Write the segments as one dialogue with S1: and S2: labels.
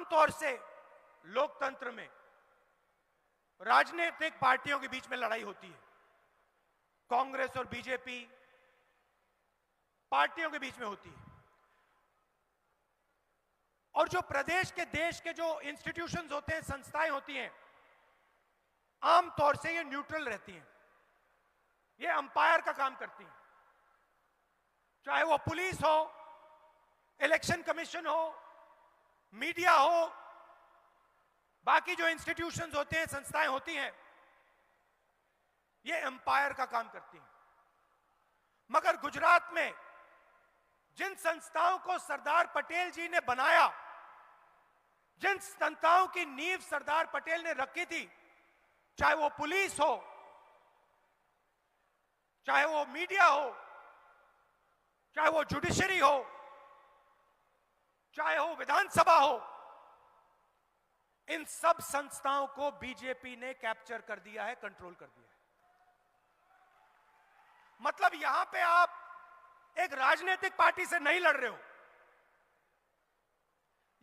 S1: आमतौर से लोकतंत्र में राजनीतिक पार्टियों के बीच में लड़ाई होती है। कांग्रेस और बीजेपी पार्टियों के बीच में होती है। और जो प्रदेश के देश के जो इंस्टीट्यूशंस होते हैं, संस्थाएं होती हैं, आमतौर से ये न्यूट्रल रहती हैं। ये अंपायर का काम करती हैं। चाहे वो पुलिस हो, इलेक्शन कमीशन हो, मीडिया हो, बाकी जो इंस्टीट्यूशंस होते हैं, संस्थाएं होती हैं, ये एम्पायर का काम करती हैं। मगर गुजरात में जिन संस्थाओं को सरदार पटेल जी ने बनाया, जिन संस्थाओं की नींव सरदार पटेल ने रखी थी, चाहे वो पुलिस हो, चाहे वो मीडिया हो, चाहे वो जुडिशरी हो, चाहे हो विधानसभा हो, इन सब संस्थाओं को बीजेपी ने कैप्चर कर दिया है, कंट्रोल कर दिया है। मतलब यहां पे आप एक राजनीतिक पार्टी से नहीं लड़ रहे हो,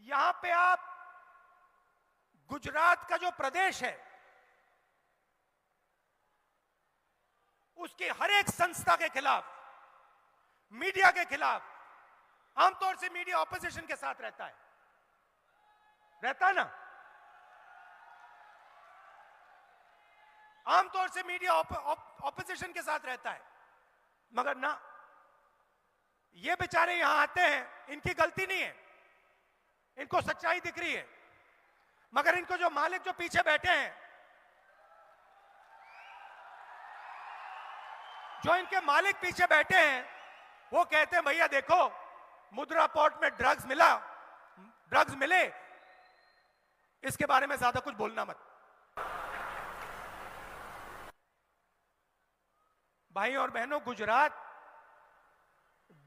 S1: यहां पे आप गुजरात का जो प्रदेश है उसकी हर एक संस्था के खिलाफ, मीडिया के खिलाफ, आमतौर से मीडिया ऑपोजिशन के साथ रहता है ना, आमतौर से मीडिया ऑपोजिशन के साथ रहता है। मगर ना, ये बेचारे यहां आते हैं, इनकी गलती नहीं है, इनको सच्चाई दिख रही है, मगर इनको जो मालिक जो पीछे बैठे हैं, जो इनके मालिक पीछे बैठे हैं, वो कहते हैं भैया देखो, मुद्रा पोर्ट में ड्रग्स मिले, इसके बारे में ज्यादा कुछ बोलना मत। भाई और बहनों, गुजरात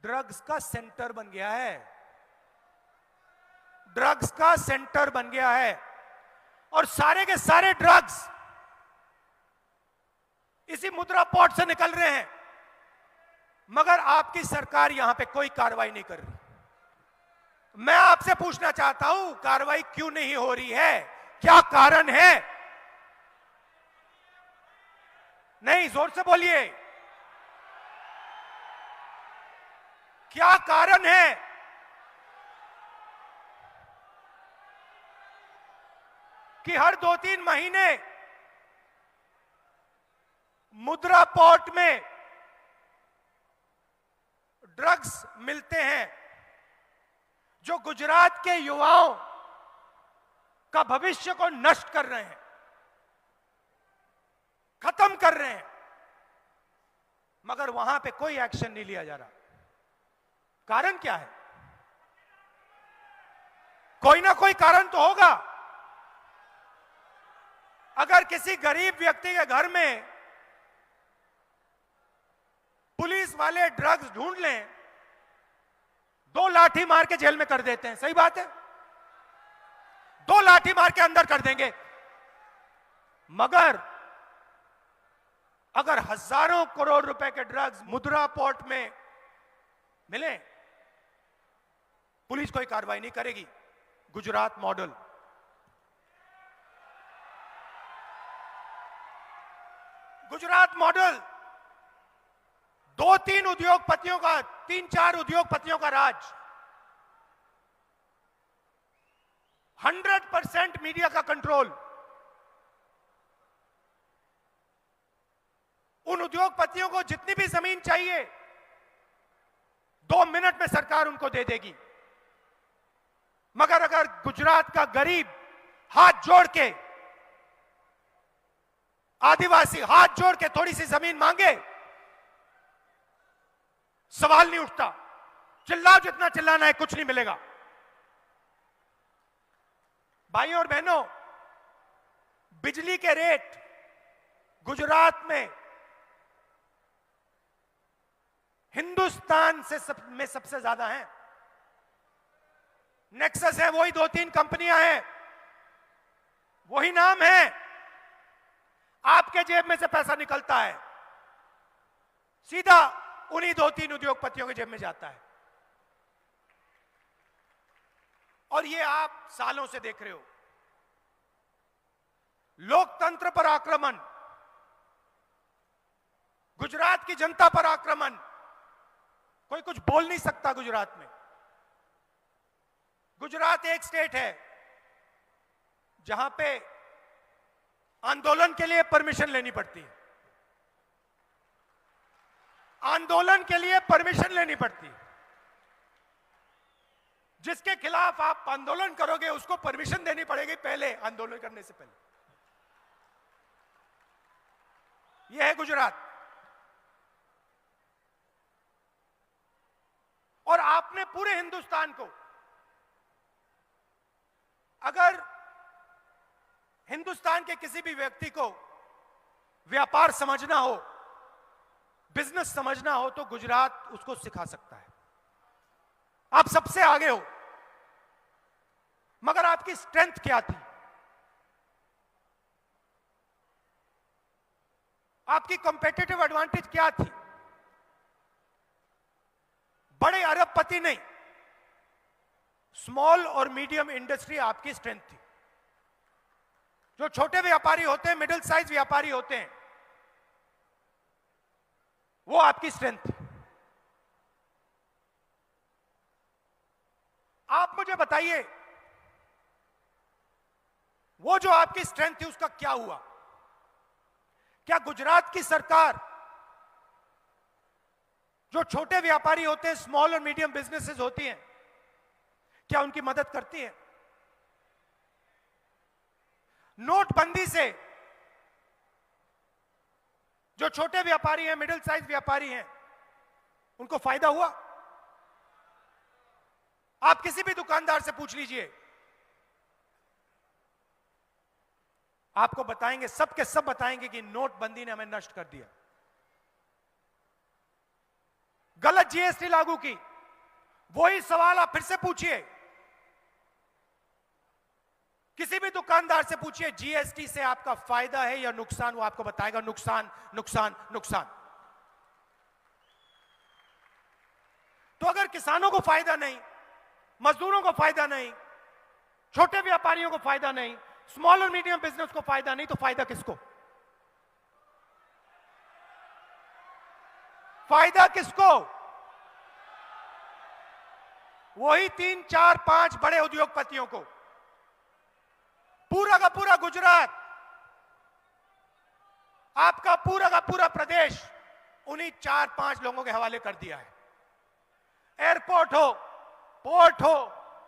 S1: ड्रग्स का सेंटर बन गया है, ड्रग्स का सेंटर बन गया है। और सारे के सारे ड्रग्स इसी मुद्रा पोर्ट से निकल रहे हैं, मगर आपकी सरकार यहां पे कोई कार्रवाई नहीं कर रही। मैं आपसे पूछना चाहता हूं, कार्रवाई क्यों नहीं हो रही है? क्या कारण है? नहीं, जोर से बोलिए, क्या कारण है? कि हर 2-3 महीने मुद्रा पोर्ट में ड्रग्स मिलते हैं, जो गुजरात के युवाओं का भविष्य को नष्ट कर रहे हैं, खत्म कर रहे हैं, मगर वहां पे कोई एक्शन नहीं लिया जा रहा। कारण क्या है? कोई ना कोई कारण तो होगा। अगर किसी गरीब व्यक्ति के घर में पुलिस वाले ड्रग्स ढूंढ लें, 2 लाठी मार के जेल में कर देते हैं, सही बात है, 2 लाठी मार के अंदर कर देंगे। मगर अगर हजारों करोड़ रुपए के ड्रग्स मुद्रा पोर्ट में मिले, पुलिस कोई कार्रवाई नहीं करेगी। गुजरात मॉडल, गुजरात मॉडल 2-3 उद्योगपतियों का, 3-4 उद्योगपतियों का राज, 100% मीडिया का कंट्रोल। उन उद्योगपतियों को जितनी भी जमीन चाहिए 2 मिनट में सरकार उनको दे देगी। मगर अगर गुजरात का गरीब हाथ जोड़ के, आदिवासी हाथ जोड़ के थोड़ी सी जमीन मांगे, सवाल नहीं उठता, चिल्लाओ जितना चिल्लाना है, कुछ नहीं मिलेगा। भाइयों और बहनों, बिजली के रेट गुजरात में हिंदुस्तान में सबसे ज्यादा हैं। नेक्सस है, वही 2-3 कंपनियां हैं, वही नाम है, आपके जेब में से पैसा निकलता है, सीधा उन्हीं 2-3 उद्योगपतियों की जेब में जाता है। और ये आप सालों से देख रहे हो। लोकतंत्र पर आक्रमण, गुजरात की जनता पर आक्रमण, कोई कुछ बोल नहीं सकता गुजरात में। गुजरात एक स्टेट है जहां पे आंदोलन के लिए परमिशन लेनी पड़ती है। आंदोलन के लिए परमिशन लेनी पड़ती है। जिसके खिलाफ आप आंदोलन करोगे उसको परमिशन देनी पड़ेगी पहले, आंदोलन करने से पहले। यह है गुजरात। और आपने पूरे हिंदुस्तान को, अगर हिंदुस्तान के किसी भी व्यक्ति को व्यापार समझना हो, बिजनेस समझना हो, तो गुजरात उसको सिखा सकता है। आप सबसे आगे हो, मगर आपकी स्ट्रेंथ क्या थी? आपकी कॉम्पिटिटिव एडवांटेज क्या थी? बड़े अरबपति नहीं, स्मॉल और मीडियम इंडस्ट्री आपकी स्ट्रेंथ थी। जो छोटे व्यापारी होते हैं, मिडिल साइज व्यापारी होते हैं, वो आपकी स्ट्रेंथ थी। आप मुझे बताइए, वो जो आपकी स्ट्रेंथ थी उसका क्या हुआ? क्या गुजरात की सरकार जो छोटे व्यापारी होते हैं, स्मॉल और मीडियम बिजनेसेस होती हैं, क्या उनकी मदद करती है? नोटबंदी से जो छोटे व्यापारी हैं, मिडिल साइज व्यापारी हैं, उनको फायदा हुआ? आप किसी भी दुकानदार से पूछ लीजिए, आपको बताएंगे, सब के सब बताएंगे कि नोटबंदी ने हमें नष्ट कर दिया। गलत जीएसटी लागू की, वही सवाल आप फिर से पूछिए, किसी भी दुकानदार से पूछिए जीएसटी से आपका फायदा है या नुकसान, वो आपको बताएगा नुकसान, नुकसान, नुकसान। तो अगर किसानों को फायदा नहीं, मजदूरों को फायदा नहीं, छोटे व्यापारियों को फायदा नहीं, स्मॉल और मीडियम बिजनेस को फायदा नहीं, तो फायदा किसको? फायदा किसको? वही 3, 4, 5 बड़े उद्योगपतियों को। पूरा का पूरा गुजरात, आपका पूरा का पूरा प्रदेश उन्हीं 4-5 लोगों के हवाले कर दिया है। एयरपोर्ट हो, पोर्ट हो,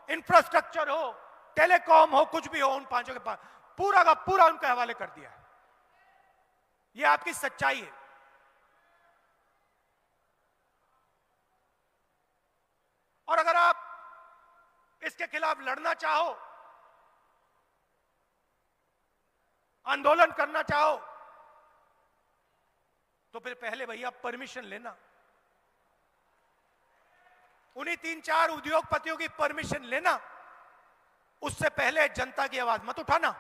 S1: इंफ्रास्ट्रक्चर हो, टेलीकॉम हो, कुछ भी हो, उन 5 के पास पूरा का पूरा उनके हवाले कर दिया है। यह आपकी सच्चाई है। और अगर आप इसके खिलाफ लड़ना चाहो, आंदोलन करना चाहो, तो फिर पहले भैया परमिशन लेना, उन्हीं 3-4 उद्योगपतियों की परमिशन लेना। उससे पहले जनता की आवाज मत उठाना।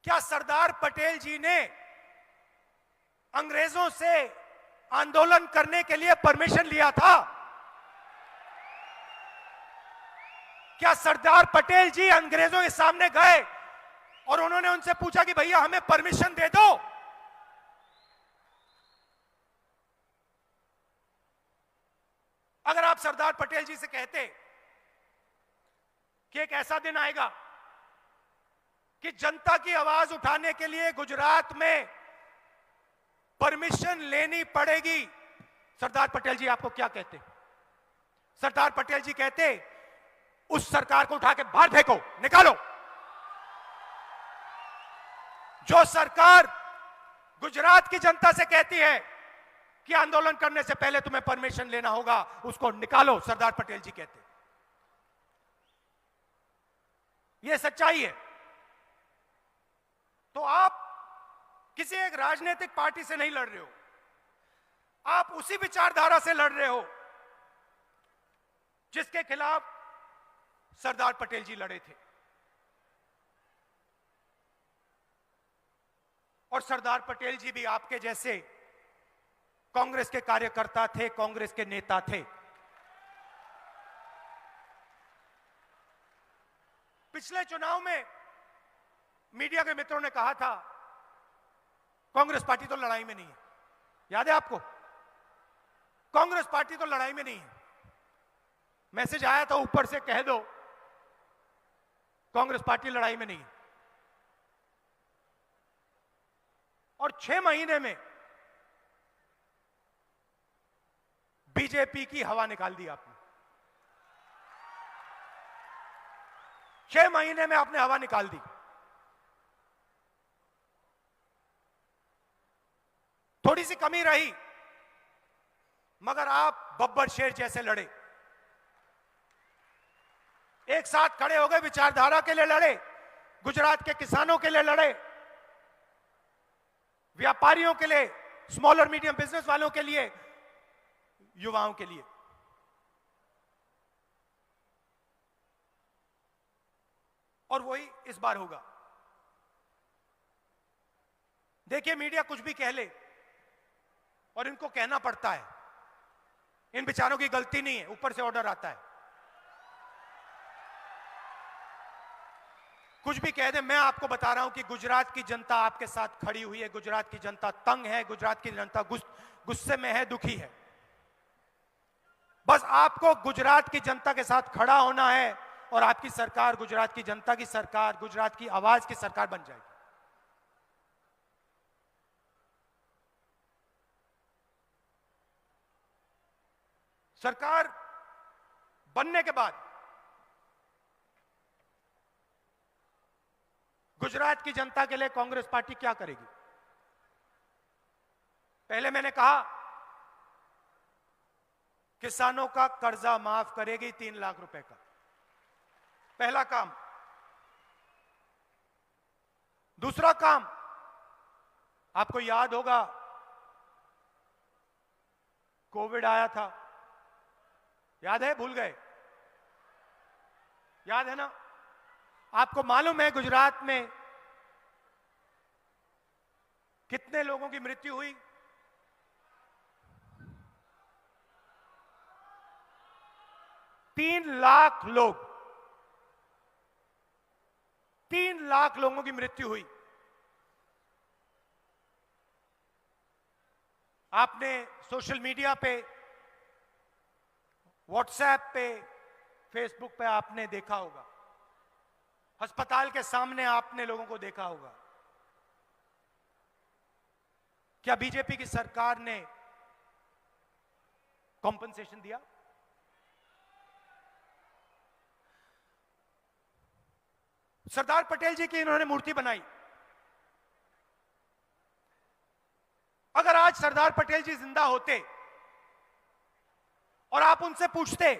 S1: क्या सरदार पटेल जी ने अंग्रेजों से आंदोलन करने के लिए परमिशन लिया था? क्या सरदार पटेल जी अंग्रेजों के सामने गए और उन्होंने उनसे पूछा कि भैया हमें परमिशन दे दो? अगर आप सरदार पटेल जी से कहते कि एक ऐसा दिन आएगा कि जनता की आवाज उठाने के लिए गुजरात में परमिशन लेनी पड़ेगी, सरदार पटेल जी आपको क्या कहते? सरदार पटेल जी कहते उस सरकार को उठा के बाहर फेंको, निकालो। जो सरकार गुजरात की जनता से कहती है कि आंदोलन करने से पहले तुम्हें परमिशन लेना होगा, उसको निकालो, सरदार पटेल जी कहते। यह सच्चाई है। तो आप किसी एक राजनीतिक पार्टी से नहीं लड़ रहे हो, आप उसी विचारधारा से लड़ रहे हो जिसके खिलाफ सरदार पटेल जी लड़े थे। और सरदार पटेल जी भी आपके जैसे कांग्रेस के कार्यकर्ता थे, कांग्रेस के नेता थे। पिछले चुनाव में मीडिया के मित्रों ने कहा था कांग्रेस पार्टी तो लड़ाई में नहीं है। याद है आपको? कांग्रेस पार्टी तो लड़ाई में नहीं है। मैसेज आया था ऊपर से, कह दो कांग्रेस पार्टी लड़ाई में नहीं है। और 6 महीने में बीजेपी की हवा निकाल दी आपने। 6 महीने में आपने हवा निकाल दी। थोड़ी सी कमी रही, मगर आप बब्बर शेर जैसे लड़े, एक साथ खड़े हो गए, विचारधारा के लिए लड़े, गुजरात के किसानों के लिए लड़े, व्यापारियों के लिए, स्मॉल और मीडियम बिजनेस वालों के लिए, युवाओं के लिए। और वही इस बार होगा। देखिए, मीडिया कुछ भी कह ले और इनको कहना पड़ता है, इन बेचारों की गलती नहीं है, ऊपर से ऑर्डर आता है। कुछ भी कह दे, मैं आपको बता रहा हूं कि गुजरात की जनता आपके साथ खड़ी हुई है। गुजरात की जनता तंग है, गुजरात की जनता गुस्से में है, दुखी है। बस आपको गुजरात की जनता के साथ खड़ा होना है और आपकी सरकार गुजरात की जनता की सरकार, गुजरात की आवाज की सरकार बन जाएगी। सरकार बनने के बाद गुजरात की जनता के लिए कांग्रेस पार्टी क्या करेगी? पहले मैंने कहा, किसानों का कर्जा माफ करेगी 3 लाख रुपए का, पहला काम। दूसरा काम, आपको याद होगा कोविड आया था, याद है? भूल गए? याद है ना? आपको मालूम है गुजरात में कितने लोगों की मृत्यु हुई? 3 लाख लोग, 3 लाख लोगों की मृत्यु हुई। आपने सोशल मीडिया पे, व्हाट्सएप पे, फेसबुक पे आपने देखा होगा, अस्पताल के सामने आपने लोगों को देखा होगा। क्या बीजेपी की सरकार ने कॉम्पनसेशन दिया? सरदार पटेल जी की इन्होंने मूर्ति बनाई। अगर आज सरदार पटेल जी जिंदा होते और आप उनसे पूछते,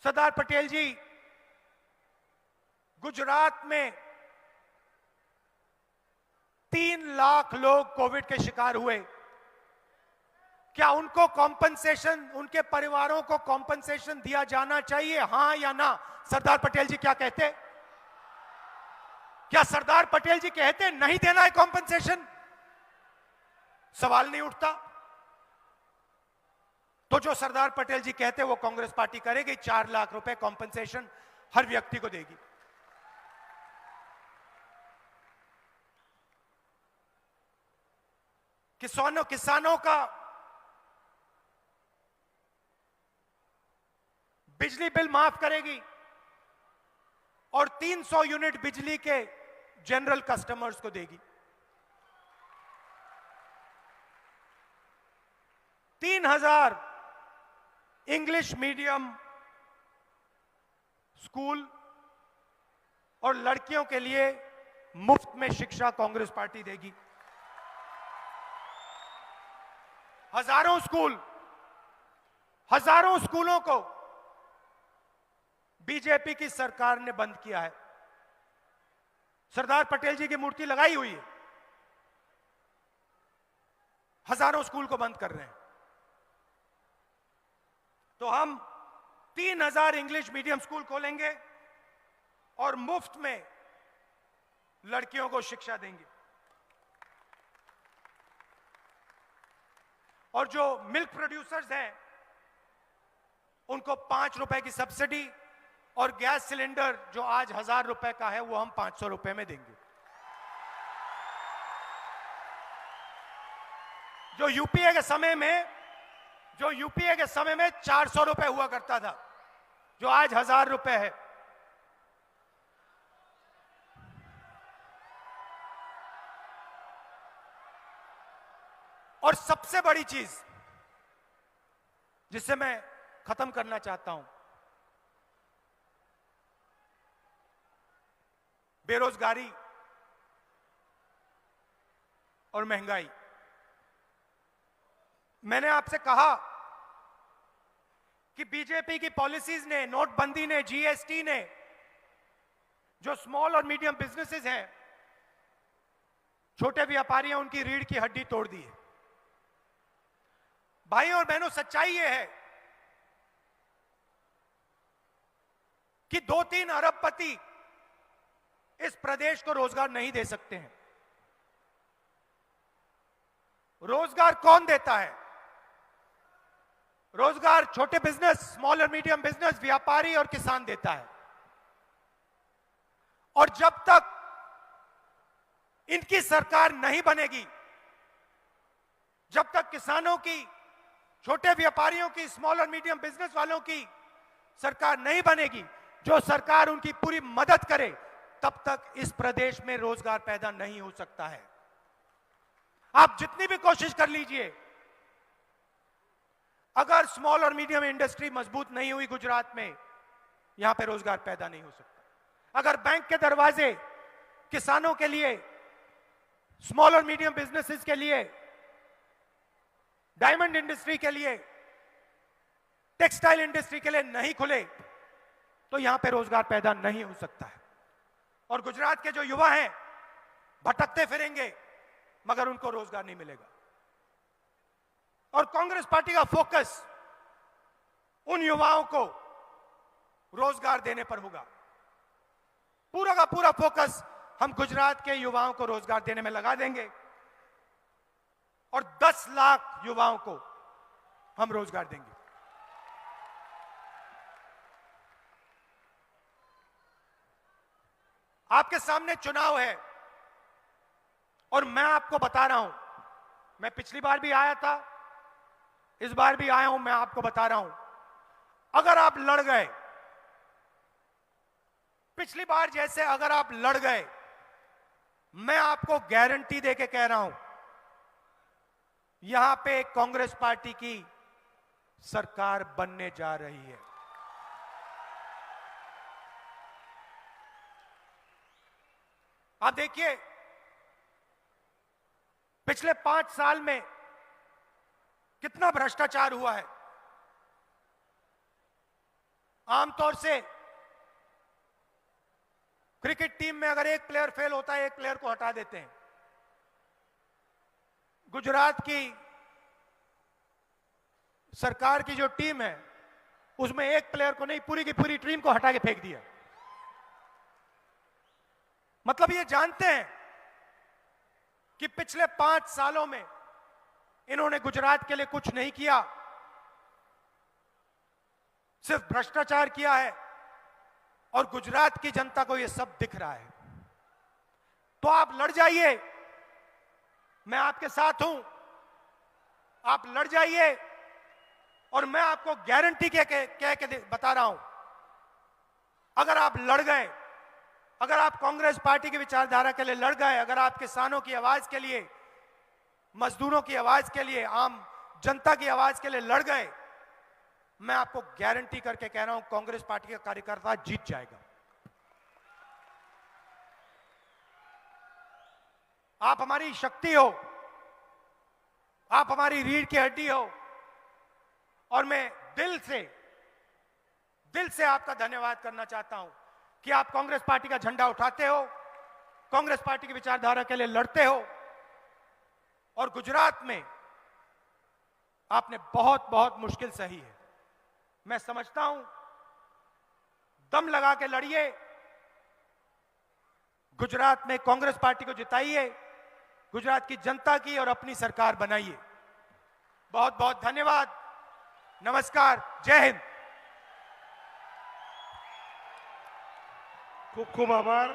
S1: सरदार पटेल जी, गुजरात में 3 लाख लोग कोविड के शिकार हुए, क्या उनको कॉम्पनसेशन, उनके परिवारों को कॉम्पनसेशन दिया जाना चाहिए, हां या ना? सरदार पटेल जी क्या कहते? क्या सरदार पटेल जी कहते नहीं देना है कॉम्पनसेशन? सवाल नहीं उठता। तो जो सरदार पटेल जी कहते वो कांग्रेस पार्टी करेगी। 4 लाख रुपए कॉम्पनसेशन हर व्यक्ति को देगी। किसानों का बिजली बिल माफ करेगी और 300 यूनिट बिजली के जनरल कस्टमर्स को देगी। 3000 इंग्लिश मीडियम स्कूल और लड़कियों के लिए मुफ्त में शिक्षा कांग्रेस पार्टी देगी। हजारों स्कूलों को बीजेपी की सरकार ने बंद किया है। सरदार पटेल जी की मूर्ति लगाई हुई है, हजारों स्कूल को बंद कर रहे हैं। तो हम 3000 इंग्लिश मीडियम स्कूल खोलेंगे और मुफ्त में लड़कियों को शिक्षा देंगे। और जो मिल्क प्रोड्यूसर्स हैं उनको 5 रुपए की सब्सिडी और गैस सिलेंडर जो आज 1000 रुपए का है वो हम 500 रुपए में देंगे। जो यूपीए के समय में 400 रुपए हुआ करता था, जो आज 1000 रुपए है। और सबसे बड़ी चीज जिससे मैं खत्म करना चाहता हूं, बेरोजगारी और महंगाई। मैंने आपसे कहा कि बीजेपी की पॉलिसीज ने, नोटबंदी ने, जीएसटी ने जो स्मॉल और मीडियम बिजनेसेस हैं, छोटे व्यापारी हैं, उनकी रीढ़ की हड्डी तोड़ दी है। भाइयों और बहनों, सच्चाई यह है कि 2-3 अरबपति इस प्रदेश को रोजगार नहीं दे सकते हैं। रोजगार कौन देता है? रोजगार छोटे बिजनेस, स्मॉल और मीडियम बिजनेस, व्यापारी और किसान देता है। और जब तक इनकी सरकार नहीं बनेगी, जब तक किसानों की, छोटे व्यापारियों की, स्मॉल और मीडियम बिजनेस वालों की सरकार नहीं बनेगी, जो सरकार उनकी पूरी मदद करे, तब तक इस प्रदेश में रोजगार पैदा नहीं हो सकता है। आप जितनी भी कोशिश कर लीजिए, अगर स्मॉल और मीडियम इंडस्ट्री मजबूत नहीं हुई गुजरात में, यहां पे रोजगार पैदा नहीं हो सकता। अगर बैंक के दरवाजे किसानों के लिए, स्मॉल और मीडियम बिजनेसेस के लिए, डायमंड इंडस्ट्री के लिए, टेक्सटाइल इंडस्ट्री के लिए नहीं खुले, तो यहां पे रोजगार पैदा नहीं हो सकता है। और गुजरात के जो युवा हैं भटकते फिरेंगे, मगर उनको रोजगार नहीं मिलेगा। और कांग्रेस पार्टी का फोकस उन युवाओं को रोजगार देने पर होगा। पूरा का पूरा फोकस हम गुजरात के युवाओं को रोजगार देने में लगा देंगे और 10 लाख युवाओं को हम रोजगार देंगे। आपके सामने चुनाव है और मैं आपको बता रहा हूं, मैं पिछली बार भी आया था, इस बार भी आया हूं, मैं आपको बता रहा हूं, अगर आप लड़ गए, पिछली बार जैसे अगर आप लड़ गए, मैं आपको गारंटी देके कह रहा हूं, यहां पे कांग्रेस पार्टी की सरकार बनने जा रही है। आप देखिए, पिछले 5 साल में कितना भ्रष्टाचार हुआ है। आमतौर से क्रिकेट टीम में अगर एक प्लेयर फेल होता है, एक प्लेयर को हटा देते हैं। गुजरात की सरकार की जो टीम है, उसमें एक प्लेयर को नहीं, पूरी की पूरी टीम को हटा के फेंक दिया। मतलब ये जानते हैं कि पिछले 5 सालों में इन्होंने गुजरात के लिए कुछ नहीं किया, सिर्फ भ्रष्टाचार किया है, और गुजरात की जनता को यह सब दिख रहा है। तो आप लड़ जाइए, मैं आपके साथ हूं, आप लड़ जाइए, और मैं आपको गारंटी कह के बता रहा हूं, अगर आप लड़ गए, अगर आप कांग्रेस पार्टी की विचारधारा के लिए लड़ गए, अगर आप किसानों की आवाज के लिए, मजदूरों की आवाज के लिए, आम जनता की आवाज के लिए लड़ गए, मैं आपको गारंटी करके कह रहा हूं, कांग्रेस पार्टी का कार्यकर्ता जीत जाएगा। आप हमारी शक्ति हो, आप हमारी रीढ़ की हड्डी हो, और मैं दिल से आपका धन्यवाद करना चाहता हूं कि आप कांग्रेस पार्टी का झंडा उठाते हो, कांग्रेस पार्टी की विचारधारा के लिए लड़ते हो, और गुजरात में आपने बहुत बहुत मुश्किल सही है। मैं समझता हूं, दम लगा के लड़िए, गुजरात में कांग्रेस पार्टी को जिताइए, गुजरात की जनता की और अपनी सरकार बनाइए। बहुत बहुत धन्यवाद, नमस्कार, जय हिंद।
S2: ખૂબ ખૂબ આભાર.